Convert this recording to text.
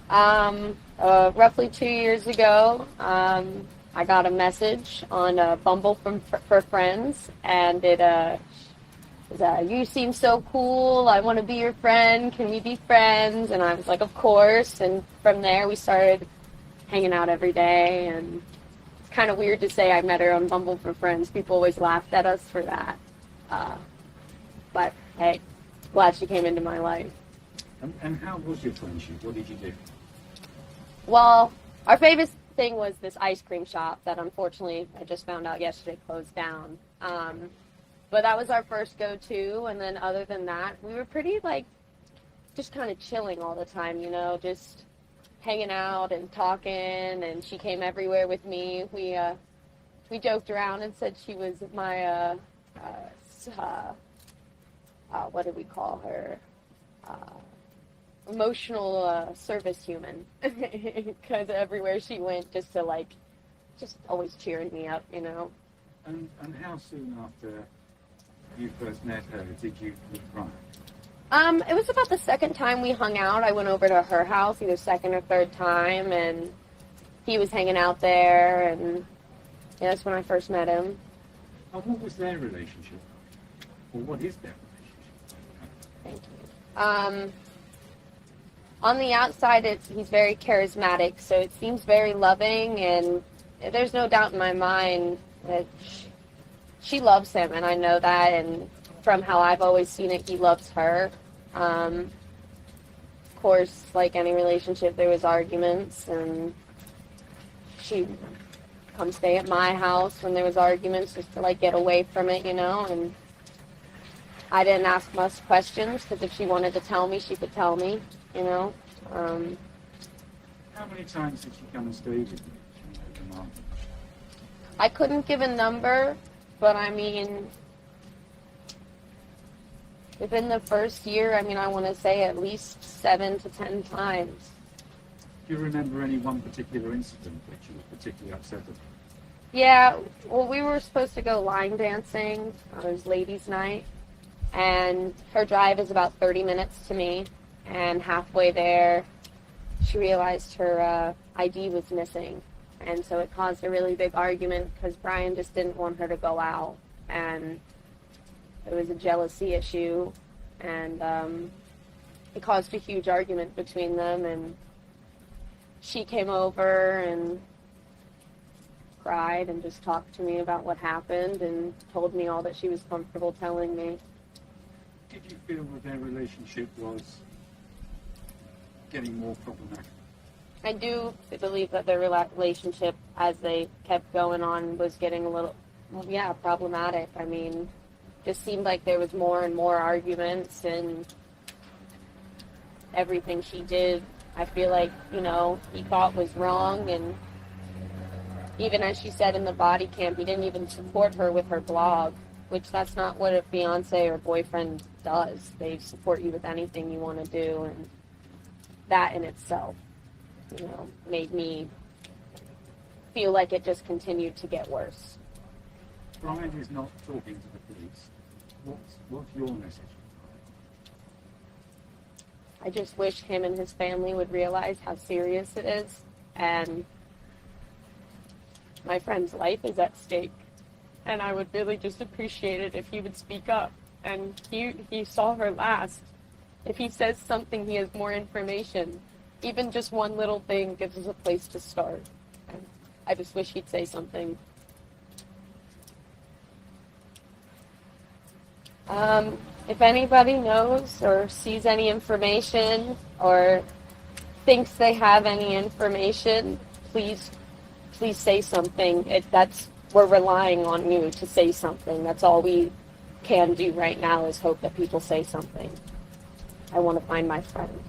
Roughly 2 years ago, I got a message on Bumble for Friends, and it was, you seem so cool. I want to be your friend. Can we be friends? And I was like, of course. And from there, we started hanging out every day. And it's kind of weird to say I met her on Bumble for Friends. People always laughed at us for that. But hey, glad she came into my life. And how was your friendship? What did you do? Well, our favorite thing was this ice cream shop that unfortunately I just found out yesterday closed down. But that was our first go-to, and then other than that, we were pretty, like, just kind of chilling all the time, you know, just hanging out and talking, and she came everywhere with me. We joked around and said she was my, what did we call her? Emotional service human, because everywhere she went, just always cheering me up, you know. And how soon after you first met her did you meet Brian? It was about the second time we hung out. I went over to her house, either second or third time, and he was hanging out there, and yeah, that's when I first met him. And what was their relationship? Or what is their relationship? Thank you. On the outside, he's very charismatic, so it seems very loving, and there's no doubt in my mind that she loves him, and I know that, and from how I've always seen it, he loves her. Of course, like any relationship, there was arguments, and she'd come stay at my house when there was arguments just to, like, get away from it, you know, and I didn't ask much questions, because if she wanted to tell me, she could tell me, you know. How many times did she come and stay with you? I couldn't give a number, but I mean, within the first year, I mean, I want to say at least 7 to 10 times. Do you remember any one particular incident that you were particularly upset about? Yeah, well, we were supposed to go line dancing. It was ladies' night, and her drive is about 30 minutes to me, and halfway there, she realized her ID was missing. And so it caused a really big argument because Brian just didn't want her to go out. And it was a jealousy issue. And it caused a huge argument between them. And she came over and cried and just talked to me about what happened and told me all that she was comfortable telling me. Did you feel that their relationship was getting more problematic? I do believe that their relationship, as they kept going on, was getting a little, problematic. I mean, just seemed like there was more and more arguments, and everything she did, I feel like, you know, he thought was wrong. And even as she said in the body camp, he didn't even support her with her blog, which that's not what a fiancé or boyfriend does. They support you with anything you want to do, and that in itself, you know, made me feel like it just continued to get worse. Brian is not talking to the police. What's your message? I just wish him and his family would realize how serious it is, and my friend's life is at stake, and I would really just appreciate it if he would speak up. And he saw her last. If he says something, he has more information. Even just one little thing gives us a place to start. And I just wish he'd say something. If anybody knows or sees any information or thinks they have any information, please say something. We're relying on you to say something. That's all we can do right now, is hope that people say something. I want to find my friend.